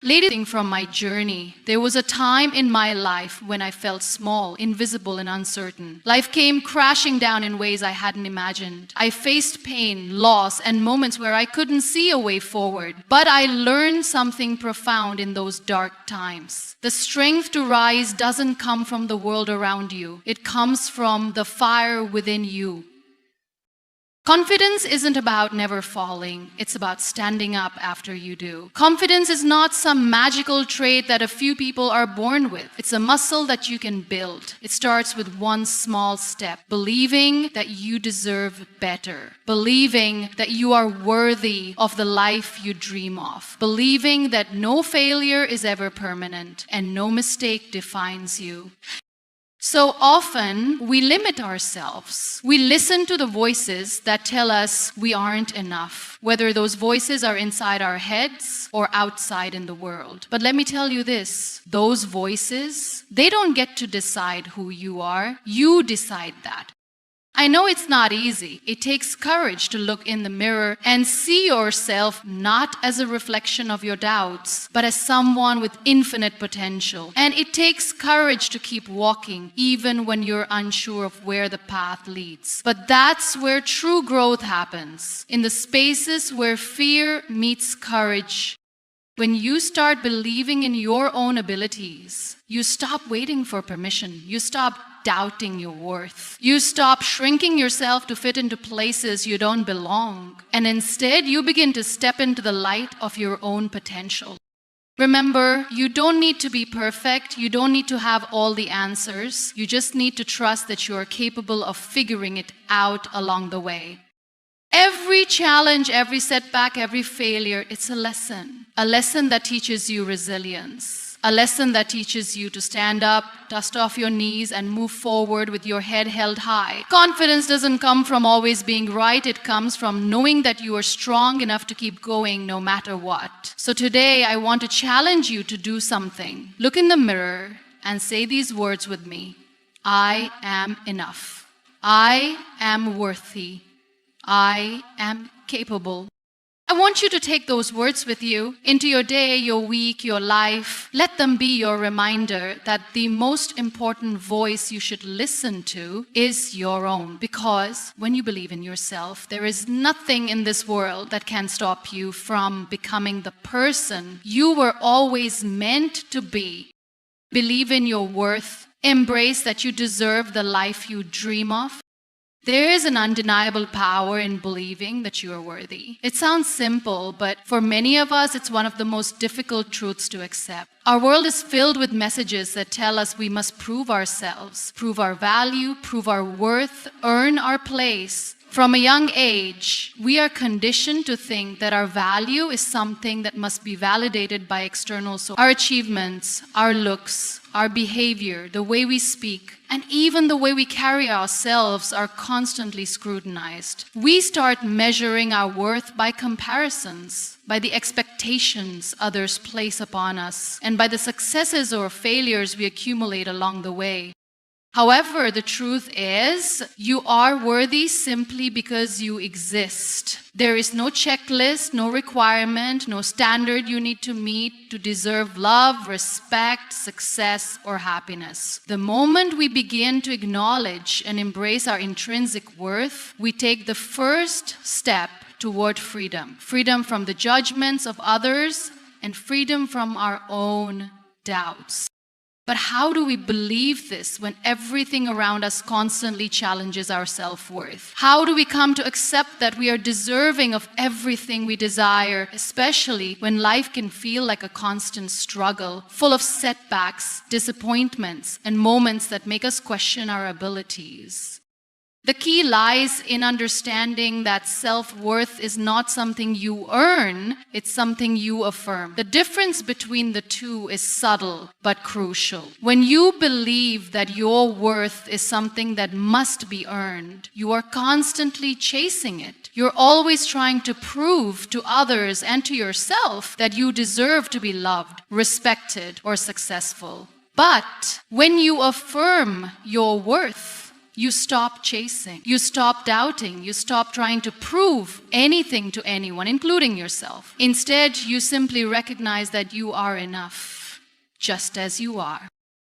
Ladies, from my journey, there was a time in my life when I felt small, invisible, and uncertain. Life came crashing down in ways I hadn't imagined. I faced pain, loss, and moments where I couldn't see a way forward. But I learned something profound in those dark times. The strength to rise doesn't come from the world around you. It comes from the fire within you. Confidence isn't about never falling. It's about standing up after you do. Confidence is not some magical trait that a few people are born with. It's a muscle that you can build. It starts with one small step, believing that you deserve better, believing that you are worthy of the life you dream of, believing that no failure is ever permanent and no mistake defines you. So often, we limit ourselves. We listen to the voices that tell us we aren't enough, whether those voices are inside our heads or outside in the world. But let me tell you this, those voices, they don't get to decide who you are. You decide that. I know it's not easy. It takes courage to look in the mirror and see yourself not as a reflection of your doubts, but as someone with infinite potential. And it takes courage to keep walking, even when you're unsure of where the path leads. But that's where true growth happens, in the spaces where fear meets courage. When you start believing in your own abilities, you stop waiting for permission. You stop doubting your worth. You stop shrinking yourself to fit into places you don't belong. And instead, you begin to step into the light of your own potential. Remember, you don't need to be perfect. You don't need to have all the answers. You just need to trust that you are capable of figuring it out along the way. Every challenge, every setback, every failure, it's a lesson that teaches you resilience, a lesson that teaches you to stand up, dust off your knees, and move forward with your head held high. Confidence doesn't come from always being right. It comes from knowing that you are strong enough to keep going no matter what. So today, I want to challenge you to do something. Look in the mirror and say these words with me. I am enough. I am worthy. I am capable. I want you to take those words with you into your day, your week, your life. Let them be your reminder that the most important voice you should listen to is your own. Because when you believe in yourself, there is nothing in this world that can stop you from becoming the person you were always meant to be. Believe in your worth. Embrace that you deserve the life you dream of. There is an undeniable power in believing that you are worthy. It sounds simple, but for many of us, it's one of the most difficult truths to accept. Our world is filled with messages that tell us we must prove ourselves, prove our value, prove our worth, earn our place. From a young age, we are conditioned to think that our value is something that must be validated by external sources. Our achievements, our looks, our behavior, the way we speak, and even the way we carry ourselves are constantly scrutinized. We start measuring our worth by comparisons, by the expectations others place upon us, and by the successes or failures we accumulate along the way. However, the truth is, you are worthy simply because you exist. There is no checklist, no requirement, no standard you need to meet to deserve love, respect, success, or happiness. The moment we begin to acknowledge and embrace our intrinsic worth, we take the first step toward freedom. Freedom from the judgments of others and freedom from our own doubts. But how do we believe this when everything around us constantly challenges our self-worth? How do we come to accept that we are deserving of everything we desire, especially when life can feel like a constant struggle, full of setbacks, disappointments, and moments that make us question our abilities? The key lies in understanding that self-worth is not something you earn, it's something you affirm. The difference between the two is subtle but crucial. When you believe that your worth is something that must be earned, you are constantly chasing it. You're always trying to prove to others and to yourself that you deserve to be loved, respected, or successful. But when you affirm your worth, You stop chasing. You stop doubting. You stop trying to prove anything to anyone, including yourself. Instead, you simply recognize that you are enough, just as you are.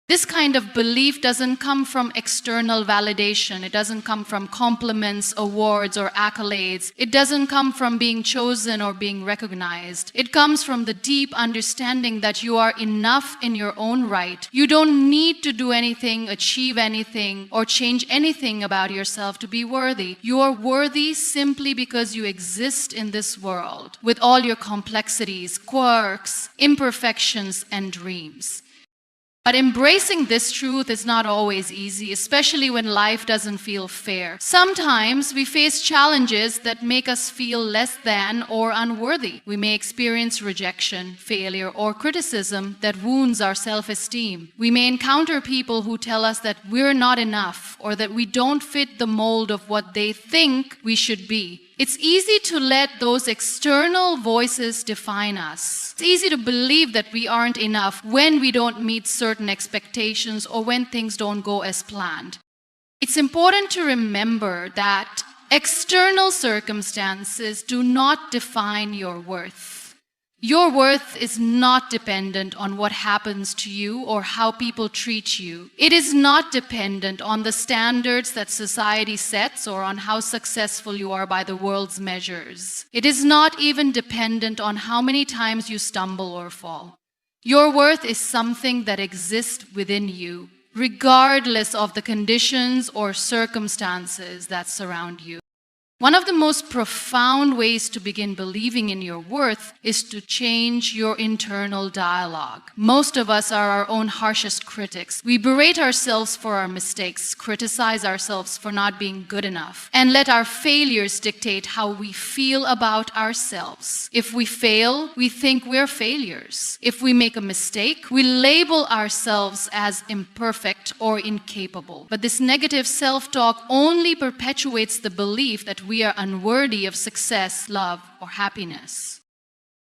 This kind of belief doesn't come from external validation. It doesn't come from compliments, awards, or accolades. It doesn't come from being chosen or being recognized. It comes from the deep understanding that you are enough in your own right. You don't need to do anything, achieve anything, or change anything about yourself to be worthy. You are worthy simply because you exist in this world with all your complexities, quirks, imperfections, and dreams. But embracing this truth is not always easy, especially when life doesn't feel fair. Sometimes we face challenges that make us feel less than or unworthy. We may experience rejection, failure, or criticism that wounds our self-esteem. We may encounter people who tell us that we're not enough or that we don't fit the mold of what they think we should be. It's easy to let those external voices define us. It's easy to believe that we aren't enough when we don't meet certain expectations or when things don't go as planned. It's important to remember that external circumstances do not define your worth. Your worth is not dependent on what happens to you or how people treat you. It is not dependent on the standards that society sets or on how successful you are by the world's measures. It is not even dependent on how many times you stumble or fall. Your worth is something that exists within you, regardless of the conditions or circumstances that surround you. One of the most profound ways to begin believing in your worth is to change your internal dialogue. Most of us are our own harshest critics. We berate ourselves for our mistakes, criticize ourselves for not being good enough, and let our failures dictate how we feel about ourselves. If we fail, we think we're failures. If we make a mistake, we label ourselves as imperfect or incapable. But this negative self-talk only perpetuates the belief that we are unworthy of success, love, or happiness.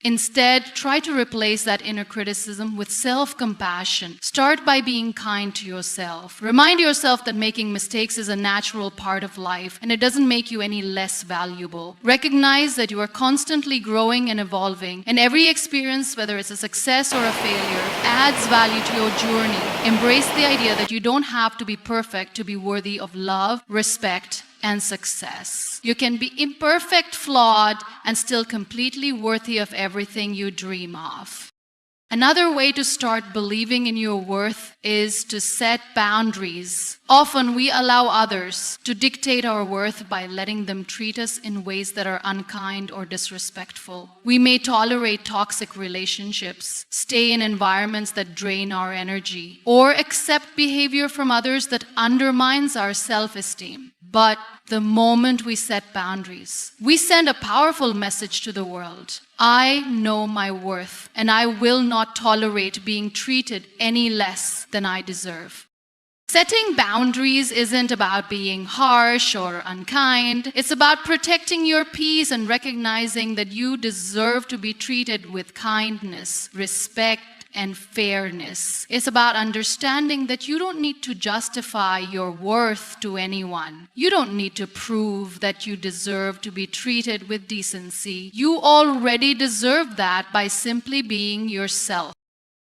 Instead, try to replace that inner criticism with self-compassion. Start by being kind to yourself. Remind yourself that making mistakes is a natural part of life and it doesn't make you any less valuable. Recognize that you are constantly growing and evolving, and every experience, whether it's a success or a failure, adds value to your journey. Embrace the idea that you don't have to be perfect to be worthy of love, respect, and success. You can be imperfect, flawed, and still completely worthy of everything you dream of. Another way to start believing in your worth is to set boundaries. Often we allow others to dictate our worth by letting them treat us in ways that are unkind or disrespectful. We may tolerate toxic relationships, stay in environments that drain our energy, or accept behavior from others that undermines our self-esteem. But the moment we set boundaries, we send a powerful message to the world. I know my worth, and I will not tolerate being treated any less than I deserve. Setting boundaries isn't about being harsh or unkind. It's about protecting your peace and recognizing that you deserve to be treated with kindness, respect, and fairness. It's about understanding that you don't need to justify your worth to anyone. You don't need to prove that you deserve to be treated with decency. You already deserve that by simply being yourself.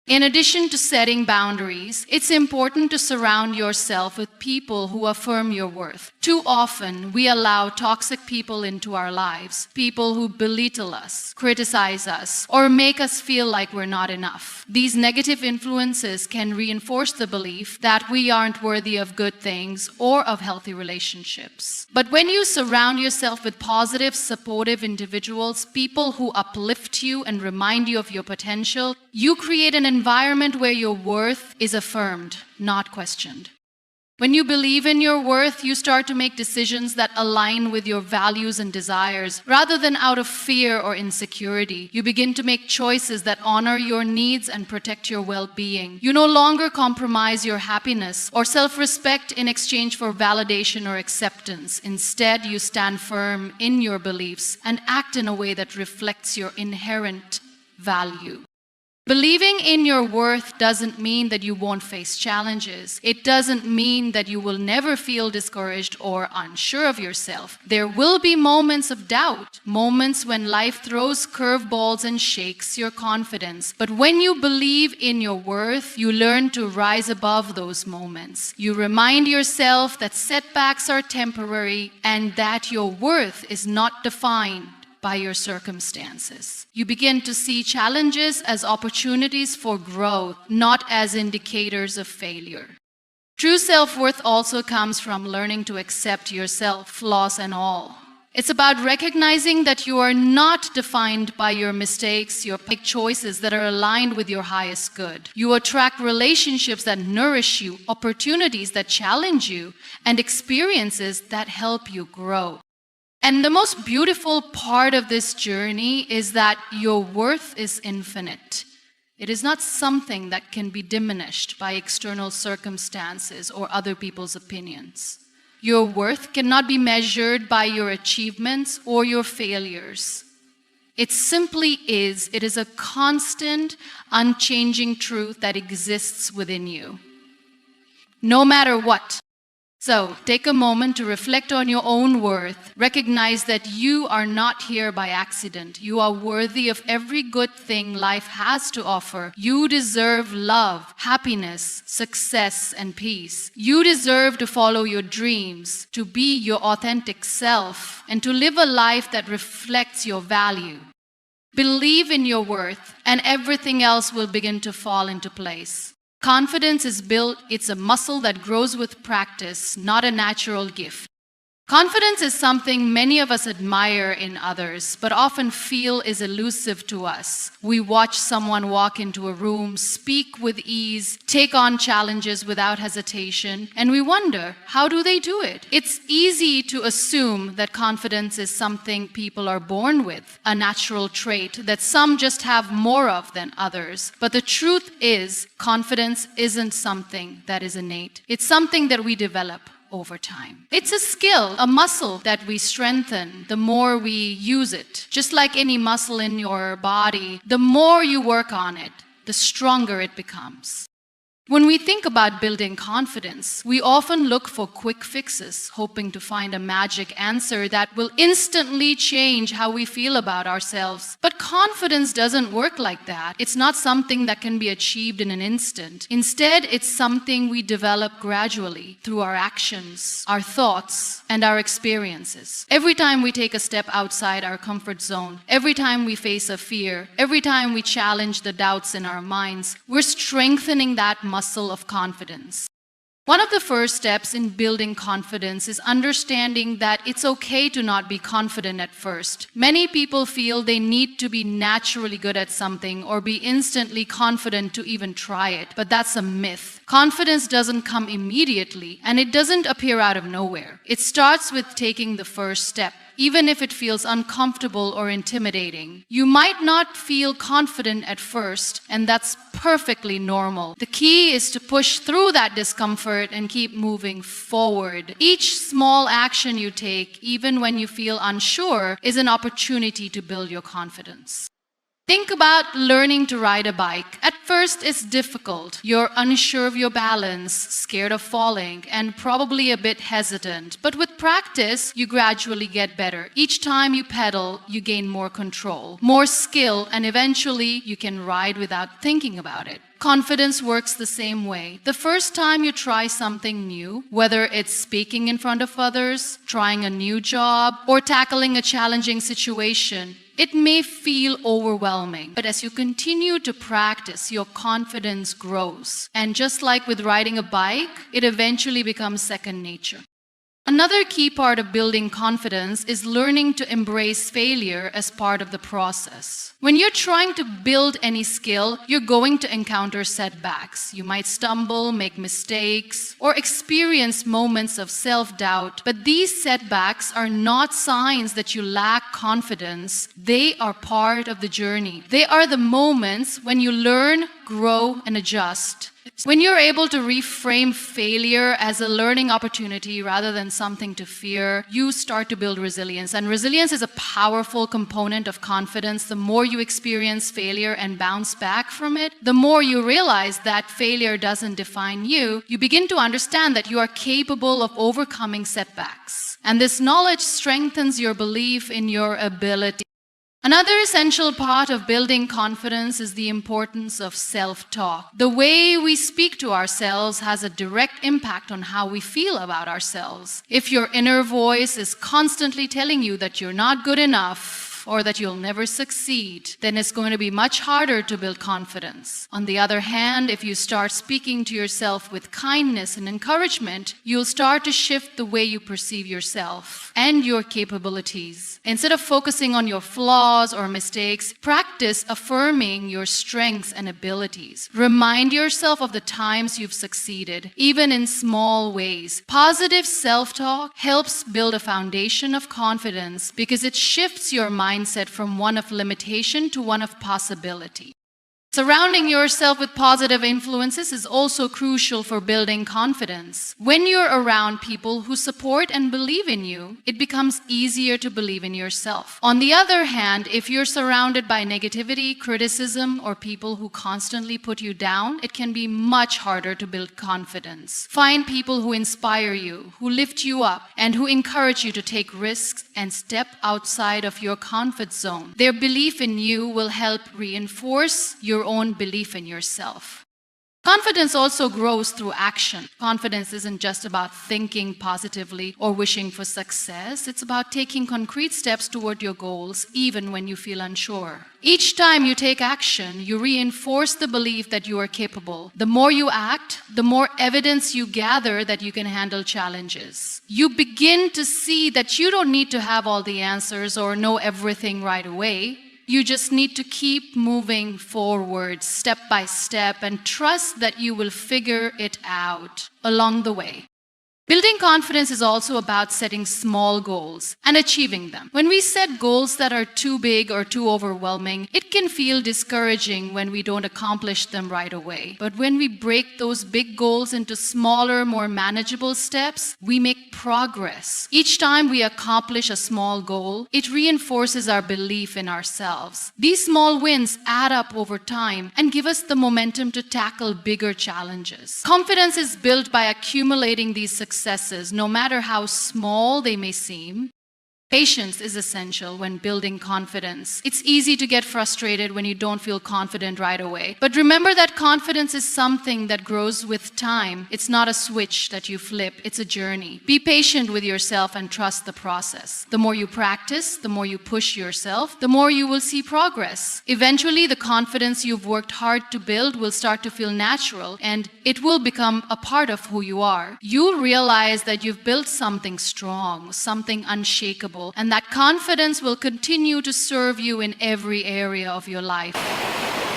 In addition to setting boundaries, it's important to surround yourself with people who affirm your worth. Too often, we allow toxic people into our lives, people who belittle us, criticize us, or make us feel like we're not enough. These negative influences can reinforce the belief that we aren't worthy of good things or of healthy relationships. But when you surround yourself with positive, supportive individuals, people who uplift you and remind you of your potential, you create an environment where your worth is affirmed, not questioned. When you believe in your worth, you start to make decisions that align with your values and desires. Rather than out of fear or insecurity, you begin to make choices that honor your needs and protect your well-being. You no longer compromise your happiness or self-respect in exchange for validation or acceptance. Instead, you stand firm in your beliefs and act in a way that reflects your inherent value. Believing in your worth doesn't mean that you won't face challenges. It doesn't mean that you will never feel discouraged or unsure of yourself. There will be moments of doubt, moments when life throws curveballs and shakes your confidence. But when you believe in your worth, you learn to rise above those moments. You remind yourself that setbacks are temporary and that your worth is not defined by your circumstances. You begin to see challenges as opportunities for growth, not as indicators of failure. True self-worth also comes from learning to accept yourself, flaws and all. It's about recognizing that you are not defined by your mistakes, your choices that are aligned with your highest good. You attract relationships that nourish you, opportunities that challenge you, and experiences that help you grow. And the most beautiful part of this journey is that your worth is infinite. It is not something that can be diminished by external circumstances or other people's opinions. Your worth cannot be measured by your achievements or your failures. It simply is. It is a constant, unchanging truth that exists within you, no matter what. So, take a moment to reflect on your own worth. Recognize that you are not here by accident. You are worthy of every good thing life has to offer. You deserve love, happiness, success, and peace. You deserve to follow your dreams, to be your authentic self, and to live a life that reflects your value. Believe in your worth, and everything else will begin to fall into place. Confidence is built, it's a muscle that grows with practice, not a natural gift. Confidence is something many of us admire in others, but often feel is elusive to us. We watch someone walk into a room, speak with ease, take on challenges without hesitation, and we wonder, how do they do it? It's easy to assume that confidence is something people are born with, a natural trait that some just have more of than others. But the truth is, confidence isn't something that is innate. It's something that we develop over time. It's a skill, a muscle that we strengthen the more we use it. Just like any muscle in your body, the more you work on it, the stronger it becomes. When we think about building confidence, we often look for quick fixes, hoping to find a magic answer that will instantly change how we feel about ourselves. But confidence doesn't work like that. It's not something that can be achieved in an instant. Instead, it's something we develop gradually through our actions, our thoughts, and our experiences. Every time we take a step outside our comfort zone, every time we face a fear, every time we challenge the doubts in our minds, we're strengthening that muscle of confidence. One of the first steps in building confidence is understanding that it's okay to not be confident at first. Many people feel they need to be naturally good at something or be instantly confident to even try it, but that's a myth. Confidence doesn't come immediately, and it doesn't appear out of nowhere. It starts with taking the first step, even if it feels uncomfortable or intimidating. You might not feel confident at first, and that's perfectly normal. The key is to push through that discomfort and keep moving forward. Each small action you take, even when you feel unsure, is an opportunity to build your confidence. Think about learning to ride a bike. At first, it's difficult. You're unsure of your balance, scared of falling, and probably a bit hesitant. But with practice, you gradually get better. Each time you pedal, you gain more control, more skill, and eventually you can ride without thinking about it. Confidence works the same way. The first time you try something new, whether it's speaking in front of others, trying a new job, or tackling a challenging situation, it may feel overwhelming, but as you continue to practice, your confidence grows. And just like with riding a bike, it eventually becomes second nature. Another key part of building confidence is learning to embrace failure as part of the process. When you're trying to build any skill, you're going to encounter setbacks. You might stumble, make mistakes, or experience moments of self-doubt. But these setbacks are not signs that you lack confidence. They are part of the journey. They are the moments when you learn, grow, and adjust. When you're able to reframe failure as a learning opportunity rather than something to fear, you start to build resilience. And resilience is a powerful component of confidence. The more you experience failure and bounce back from it, the more you realize that failure doesn't define you. You begin to understand that you are capable of overcoming setbacks. And this knowledge strengthens your belief in your ability. Another essential part of building confidence is the importance of self-talk. The way we speak to ourselves has a direct impact on how we feel about ourselves. If your inner voice is constantly telling you that you're not good enough, or that you'll never succeed, then it's going to be much harder to build confidence. On the other hand, if you start speaking to yourself with kindness and encouragement, you'll start to shift the way you perceive yourself and your capabilities. Instead of focusing on your flaws or mistakes, practice affirming your strengths and abilities. Remind yourself of the times you've succeeded, even in small ways. Positive self-talk helps build a foundation of confidence because it shifts your mindset from one of limitation to one of possibility. Surrounding yourself with positive influences is also crucial for building confidence. When you're around people who support and believe in you, it becomes easier to believe in yourself. On the other hand, if you're surrounded by negativity, criticism, or people who constantly put you down, it can be much harder to build confidence. Find people who inspire you, who lift you up, and who encourage you to take risks and step outside of your comfort zone. Their belief in you will help reinforce your own belief in yourself. Confidence also grows through action. Confidence isn't just about thinking positively or wishing for success. It's about taking concrete steps toward your goals, even when you feel unsure. Each time you take action, you reinforce the belief that you are capable. The more you act, the more evidence you gather that you can handle challenges. You begin to see that you don't need to have all the answers or know everything right away. You just need to keep moving forward step by step and trust that you will figure it out along the way. Building confidence is also about setting small goals and achieving them. When we set goals that are too big or too overwhelming, it can feel discouraging when we don't accomplish them right away. But when we break those big goals into smaller, more manageable steps, we make progress. Each time we accomplish a small goal, it reinforces our belief in ourselves. These small wins add up over time and give us the momentum to tackle bigger challenges. Confidence is built by accumulating these successes, no matter how small they may seem. Patience is essential when building confidence. It's easy to get frustrated when you don't feel confident right away. But remember that confidence is something that grows with time. It's not a switch that you flip, it's a journey. Be patient with yourself and trust the process. The more you practice, the more you push yourself, the more you will see progress. Eventually, the confidence you've worked hard to build will start to feel natural, and it will become a part of who you are. You'll realize that you've built something strong, something unshakable, and that confidence will continue to serve you in every area of your life.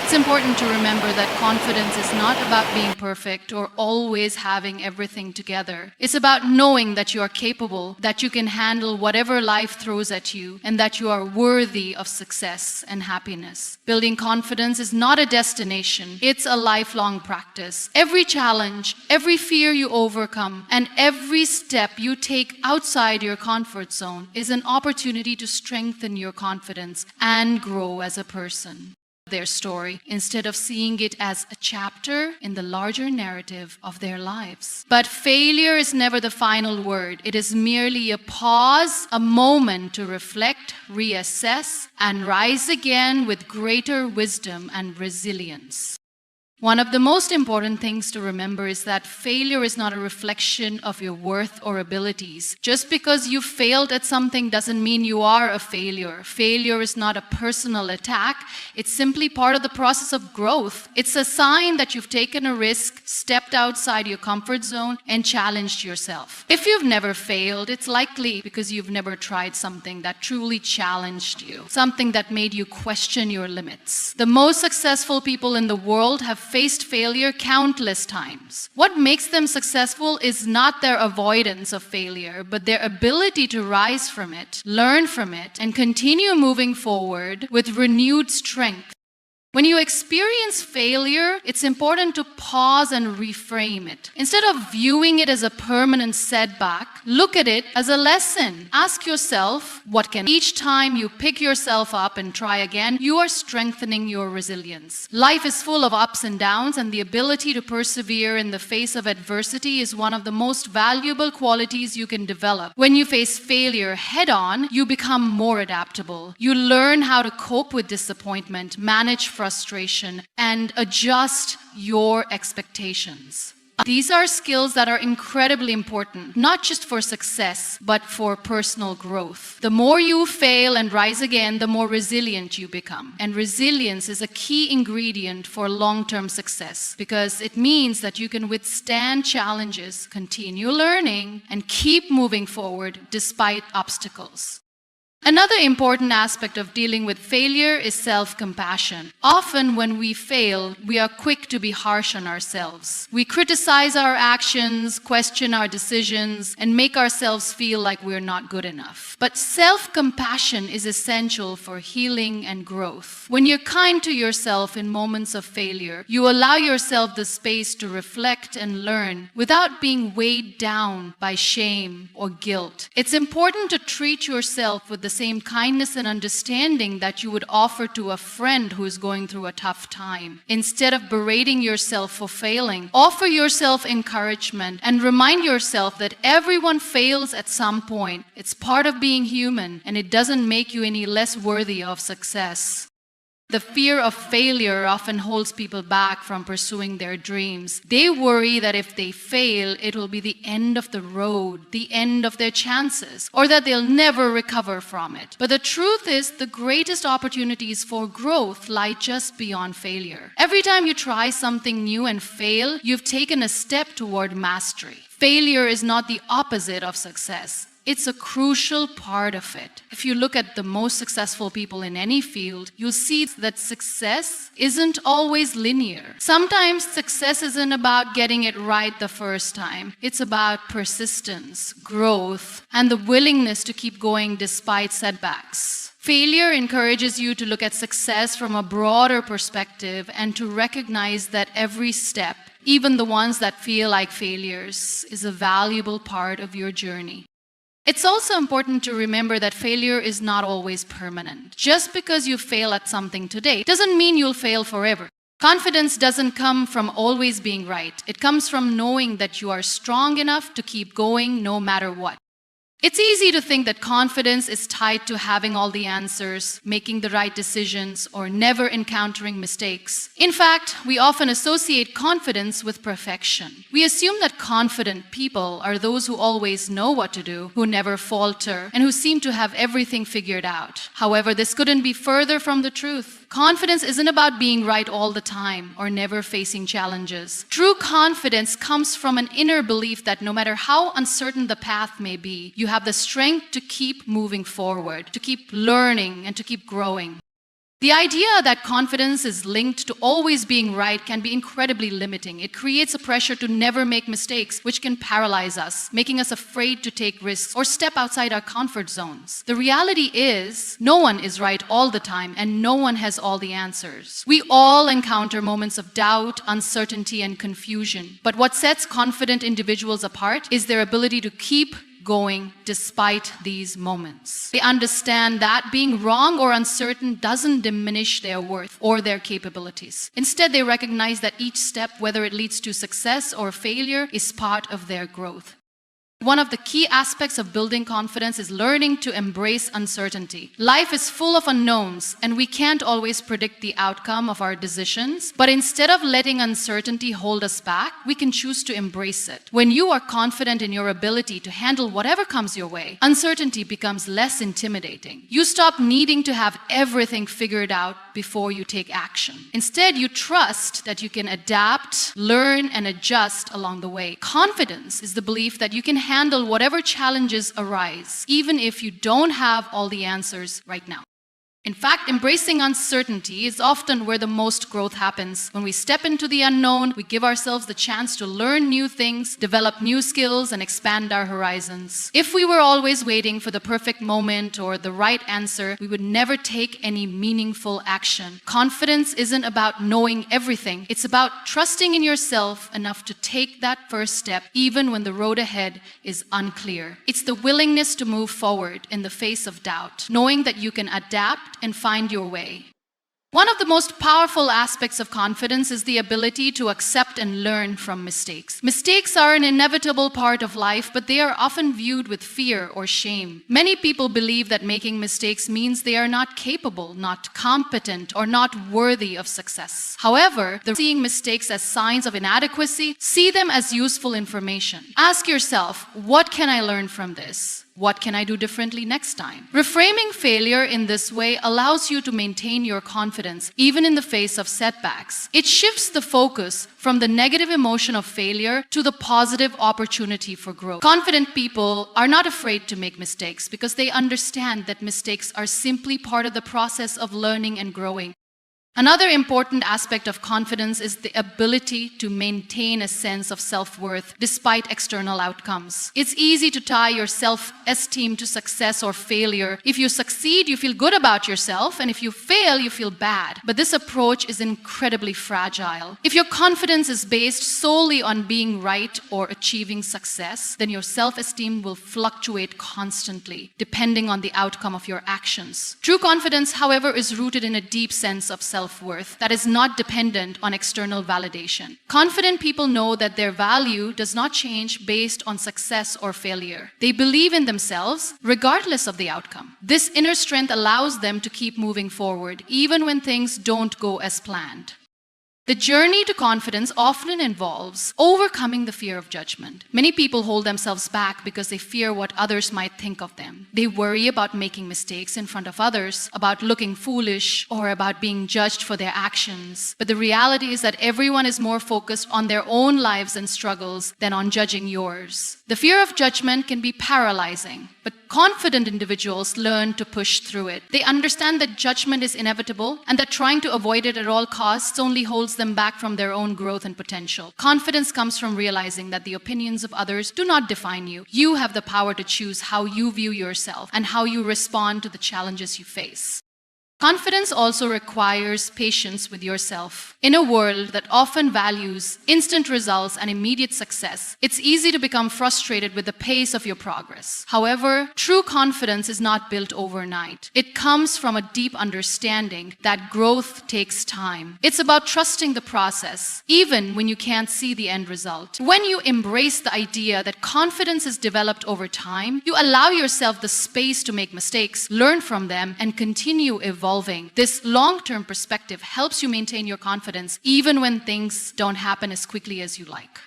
It's important to remember that confidence is not about being perfect or always having everything together. It's about knowing that you are capable, that you can handle whatever life throws at you, and that you are worthy of success and happiness. Building confidence is not a destination, it's a lifelong practice. Every challenge, every fear you overcome, and every step you take outside your comfort zone is an opportunity to strengthen your confidence and grow as a person. Their story instead of seeing it as a chapter in the larger narrative of their lives. But failure is never the final word. It is merely a pause, a moment to reflect, reassess, and rise again with greater wisdom and resilience. One of the most important things to remember is that failure is not a reflection of your worth or abilities. Just because you failed at something doesn't mean you are a failure. Failure is not a personal attack. It's simply part of the process of growth. It's a sign that you've taken a risk, stepped outside your comfort zone, and challenged yourself. If you've never failed, it's likely because you've never tried something that truly challenged you, something that made you question your limits. The most successful people in the world have faced failure countless times. What makes them successful is not their avoidance of failure, but their ability to rise from it, learn from it, and continue moving forward with renewed strength. When you experience failure, it's important to pause and reframe it. Instead of viewing it as a permanent setback, look at it as a lesson. Ask yourself, what can each time you pick yourself up and try again, you are strengthening your resilience. Life is full of ups and downs, and the ability to persevere in the face of adversity is one of the most valuable qualities you can develop. When you face failure head on, you become more adaptable. You learn how to cope with disappointment, manage frustration, and adjust your expectations. These are skills that are incredibly important, not just for success, but for personal growth. The more you fail and rise again, the more resilient you become. And resilience is a key ingredient for long-term success because it means that you can withstand challenges, continue learning, and keep moving forward despite obstacles. Another important aspect of dealing with failure is self-compassion. Often when we fail, we are quick to be harsh on ourselves. We criticize our actions, question our decisions, and make ourselves feel like we're not good enough. But self-compassion is essential for healing and growth. When you're kind to yourself in moments of failure, you allow yourself the space to reflect and learn without being weighed down by shame or guilt. It's important to treat yourself with the same kindness and understanding that you would offer to a friend who is going through a tough time. Instead of berating yourself for failing, offer yourself encouragement and remind yourself that everyone fails at some point. It's part of being human, and it doesn't make you any less worthy of success. The fear of failure often holds people back from pursuing their dreams. They worry that if they fail, it will be the end of the road, the end of their chances, or that they'll never recover from it. But the truth is, the greatest opportunities for growth lie just beyond failure. Every time you try something new and fail, you've taken a step toward mastery. Failure is not the opposite of success. It's a crucial part of it. If you look at the most successful people in any field, you'll see that success isn't always linear. Sometimes success isn't about getting it right the first time. It's about persistence, growth, and the willingness to keep going despite setbacks. Failure encourages you to look at success from a broader perspective and to recognize that every step, even the ones that feel like failures, is a valuable part of your journey. It's also important to remember that failure is not always permanent. Just because you fail at something today doesn't mean you'll fail forever. Confidence doesn't come from always being right. It comes from knowing that you are strong enough to keep going no matter what. It's easy to think that confidence is tied to having all the answers, making the right decisions, or never encountering mistakes. In fact, we often associate confidence with perfection. We assume that confident people are those who always know what to do, who never falter, and who seem to have everything figured out. However, this couldn't be further from the truth. Confidence isn't about being right all the time or never facing challenges. True confidence comes from an inner belief that no matter how uncertain the path may be, you have the strength to keep moving forward, to keep learning, and to keep growing. The idea that confidence is linked to always being right can be incredibly limiting. It creates a pressure to never make mistakes, which can paralyze us, making us afraid to take risks or step outside our comfort zones. The reality is, no one is right all the time, and no one has all the answers. We all encounter moments of doubt, uncertainty, and confusion. But what sets confident individuals apart is their ability to keep going despite these moments. They understand that being wrong or uncertain doesn't diminish their worth or their capabilities. Instead, they recognize that each step, whether it leads to success or failure, is part of their growth. One of the key aspects of building confidence is learning to embrace uncertainty. Life is full of unknowns, and we can't always predict the outcome of our decisions. But instead of letting uncertainty hold us back, we can choose to embrace it. When you are confident in your ability to handle whatever comes your way, uncertainty becomes less intimidating. You stop needing to have everything figured out before you take action. Instead, you trust that you can adapt, learn, and adjust along the way. Confidence is the belief that you can handle whatever challenges arise, even if you don't have all the answers right now. In fact, embracing uncertainty is often where the most growth happens. When we step into the unknown, we give ourselves the chance to learn new things, develop new skills, and expand our horizons. If we were always waiting for the perfect moment or the right answer, we would never take any meaningful action. Confidence isn't about knowing everything. It's about trusting in yourself enough to take that first step, even when the road ahead is unclear. It's the willingness to move forward in the face of doubt, knowing that you can adapt and find your way. One of the most powerful aspects of confidence is the ability to accept and learn from mistakes. Mistakes are an inevitable part of life, but they are often viewed with fear or shame. Many people believe that making mistakes means they are not capable, not competent, or not worthy of success. However, seeing mistakes as signs of inadequacy, see them as useful information. Ask yourself, what can I learn from this? What can I do differently next time? Reframing failure in this way allows you to maintain your confidence even in the face of setbacks. It shifts the focus from the negative emotion of failure to the positive opportunity for growth. Confident people are not afraid to make mistakes because they understand that mistakes are simply part of the process of learning and growing. Another important aspect of confidence is the ability to maintain a sense of self-worth despite external outcomes. It's easy to tie your self-esteem to success or failure. If you succeed, you feel good about yourself, and if you fail, you feel bad. But this approach is incredibly fragile. If your confidence is based solely on being right or achieving success, then your self-esteem will fluctuate constantly, depending on the outcome of your actions. True confidence, however, is rooted in a deep sense of self-worth that is not dependent on external validation. Confident people know that their value does not change based on success or failure. They believe in themselves regardless of the outcome. This inner strength allows them to keep moving forward even when things don't go as planned. The journey to confidence often involves overcoming the fear of judgment. Many people hold themselves back because they fear what others might think of them. They worry about making mistakes in front of others, about looking foolish, or about being judged for their actions. But the reality is that everyone is more focused on their own lives and struggles than on judging yours. The fear of judgment can be paralyzing, but confident individuals learn to push through it. They understand that judgment is inevitable and that trying to avoid it at all costs only holds them back from their own growth and potential. Confidence comes from realizing that the opinions of others do not define you. You have the power to choose how you view yourself and how you respond to the challenges you face. Confidence also requires patience with yourself. In a world that often values instant results and immediate success, it's easy to become frustrated with the pace of your progress. However, true confidence is not built overnight. It comes from a deep understanding that growth takes time. It's about trusting the process, even when you can't see the end result. When you embrace the idea that confidence is developed over time, you allow yourself the space to make mistakes, learn from them, and continue evolving. This long-term perspective helps you maintain your confidence even when things don't happen as quickly as you like.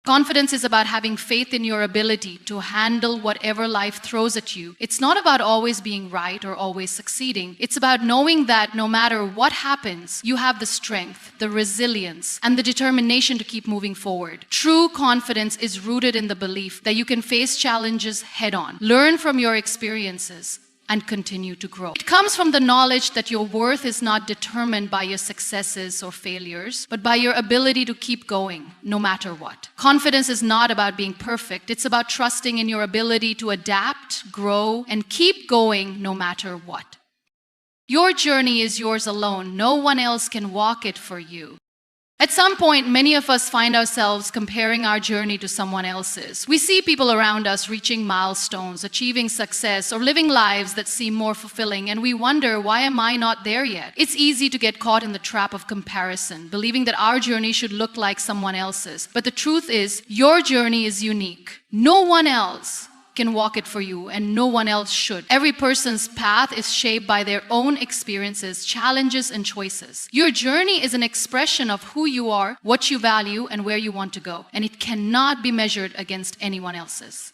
Confidence is about having faith in your ability to handle whatever life throws at you. It's not about always being right or always succeeding. It's about knowing that no matter what happens, you have the strength, the resilience, and the determination to keep moving forward. True confidence is rooted in the belief that you can face challenges head-on, learn from your experiences, and continue to grow. It comes from the knowledge that your worth is not determined by your successes or failures, but by your ability to keep going, no matter what. Confidence is not about being perfect. It's about trusting in your ability to adapt, grow, and keep going no matter what. Your journey is yours alone. No one else can walk it for you. At some point, many of us find ourselves comparing our journey to someone else's. We see people around us reaching milestones, achieving success, or living lives that seem more fulfilling, and we wonder, why am I not there yet? It's easy to get caught in the trap of comparison, believing that our journey should look like someone else's. But the truth is, your journey is unique. No one else can walk it for you, and no one else should. Every person's path is shaped by their own experiences, challenges, and choices. Your journey is an expression of who you are, what you value, and where you want to go, and it cannot be measured against anyone else's.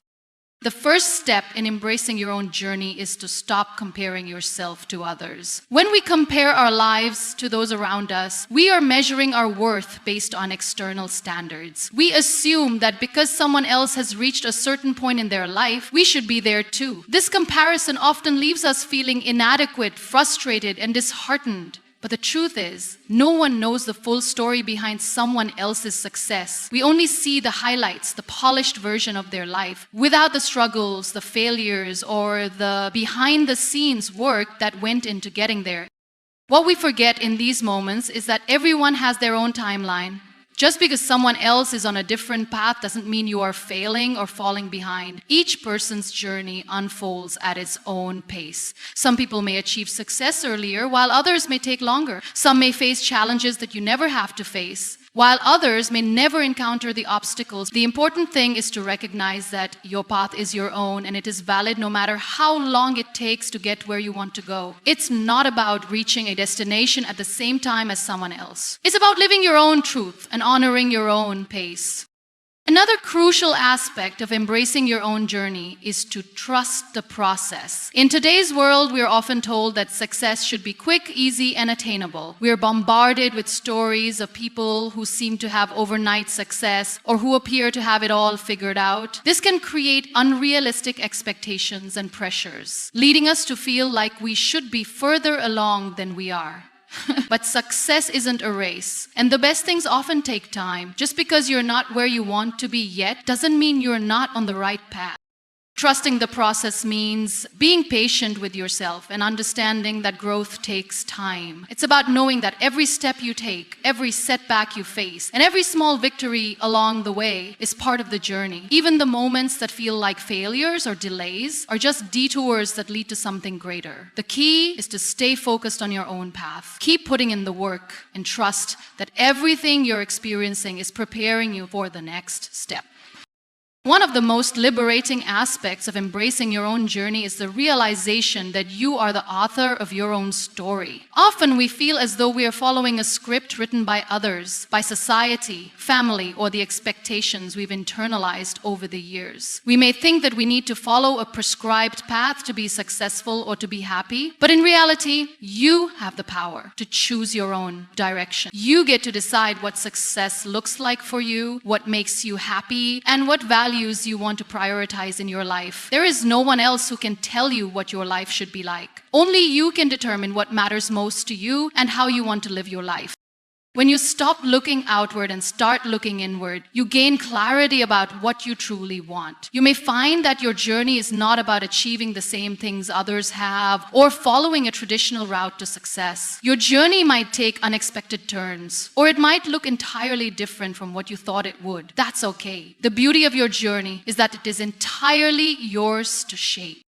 The first step in embracing your own journey is to stop comparing yourself to others. When we compare our lives to those around us, we are measuring our worth based on external standards. We assume that because someone else has reached a certain point in their life, we should be there too. This comparison often leaves us feeling inadequate, frustrated, and disheartened. But the truth is, no one knows the full story behind someone else's success. We only see the highlights, the polished version of their life, without the struggles, the failures, or the behind-the-scenes work that went into getting there. What we forget in these moments is that everyone has their own timeline. Just because someone else is on a different path doesn't mean you are failing or falling behind. Each person's journey unfolds at its own pace. Some people may achieve success earlier, while others may take longer. Some may face challenges that you never have to face, while others may never encounter the obstacles. The important thing is to recognize that your path is your own and it is valid no matter how long it takes to get where you want to go. It's not about reaching a destination at the same time as someone else. It's about living your own truth and honoring your own pace. Another crucial aspect of embracing your own journey is to trust the process. In today's world, we are often told that success should be quick, easy, and attainable. We are bombarded with stories of people who seem to have overnight success or who appear to have it all figured out. This can create unrealistic expectations and pressures, leading us to feel like we should be further along than we are. But success isn't a race, and the best things often take time. Just because you're not where you want to be yet doesn't mean you're not on the right path. Trusting the process means being patient with yourself and understanding that growth takes time. It's about knowing that every step you take, every setback you face, and every small victory along the way is part of the journey. Even the moments that feel like failures or delays are just detours that lead to something greater. The key is to stay focused on your own path. Keep putting in the work and trust that everything you're experiencing is preparing you for the next step. One of the most liberating aspects of embracing your own journey is the realization that you are the author of your own story. Often we feel as though we are following a script written by others, by society, family, or the expectations we've internalized over the years. We may think that we need to follow a prescribed path to be successful or to be happy, but in reality, you have the power to choose your own direction. You get to decide what success looks like for you, what makes you happy, and what values you want to prioritize in your life. There is no one else who can tell you what your life should be like. Only you can determine what matters most to you and how you want to live your life. When you stop looking outward and start looking inward, you gain clarity about what you truly want. You may find that your journey is not about achieving the same things others have or following a traditional route to success. Your journey might take unexpected turns, or it might look entirely different from what you thought it would. That's okay. The beauty of your journey is that it is entirely yours to shape.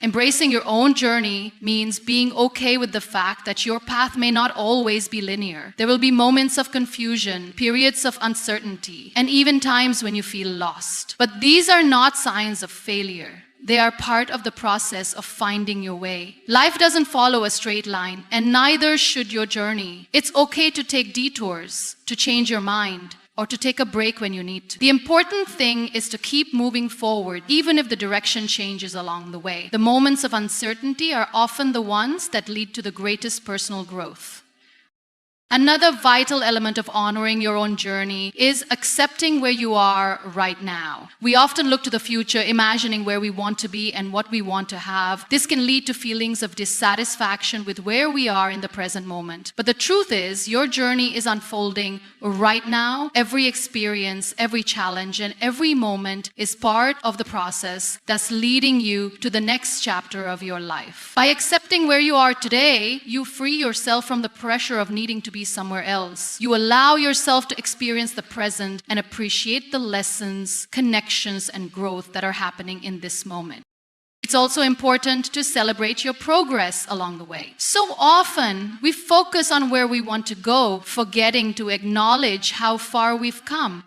Embracing your own journey means being okay with the fact that your path may not always be linear. There will be moments of confusion, periods of uncertainty, and even times when you feel lost. But these are not signs of failure. They are part of the process of finding your way. Life doesn't follow a straight line, and neither should your journey. It's okay to take detours, to change your mind, or to take a break when you need to. The important thing is to keep moving forward, even if the direction changes along the way. The moments of uncertainty are often the ones that lead to the greatest personal growth. Another vital element of honoring your own journey is accepting where you are right now. We often look to the future, imagining where we want to be and what we want to have. This can lead to feelings of dissatisfaction with where we are in the present moment. But the truth is, your journey is unfolding right now. Every experience, every challenge, and every moment is part of the process that's leading you to the next chapter of your life. By accepting where you are today, you free yourself from the pressure of needing to be somewhere else. You allow yourself to experience the present and appreciate the lessons, connections, and growth that are happening in this moment. It's also important to celebrate your progress along the way. So often, we focus on where we want to go, forgetting to acknowledge how far we've come.